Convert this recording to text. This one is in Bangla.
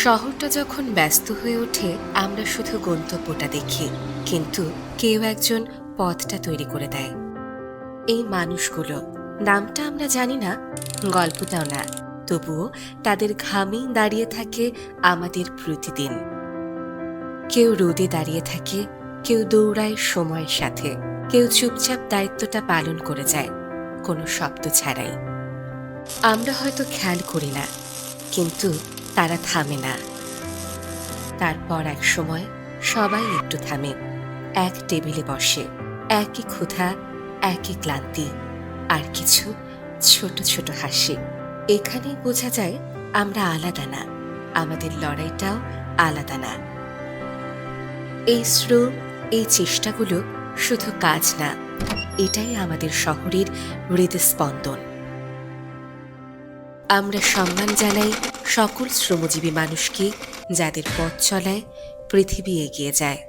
শহরটা যখন ব্যস্ত হয়ে ওঠে আমরা শুধু গন্তব্যটা দেখি, কিন্তু কেউ একজন পথটা তৈরি করে দেয়। এই মানুষগুলো, নামটা আমরা জানি না, গল্পটাও না, তবুও তাদের ঘামেই দাঁড়িয়ে থাকে আমাদের প্রতিদিন। কেউ রোদে দাঁড়িয়ে থাকে, কেউ দৌড়ায় সময়ের সাথে, কেউ চুপচাপ দায়িত্বটা পালন করে যায় কোনো শব্দ ছাড়াই। আমরা হয়তো খেয়াল করি না, কিন্তু তারা থামে না। তারপর এক সময় সবাই একটু থামে, এক টেবিলে বসে, একই ক্ষুধা, একই ক্লান্তি, আর কিছু ছোট ছোট হাসি। এখানেই বোঝা যায় আমরা আলাদা না, আমাদের লড়াইটাও আলাদা না। এই শ্রম, এই চেষ্টাগুলো শুধু কাজ না, এটাই আমাদের শহরের হৃদস্পন্দন। আমরা সম্মান জানাই সকল শ্রমজীবী মানুষকে, যাদের পথ চলায় পৃথিবী এগিয়ে যায়।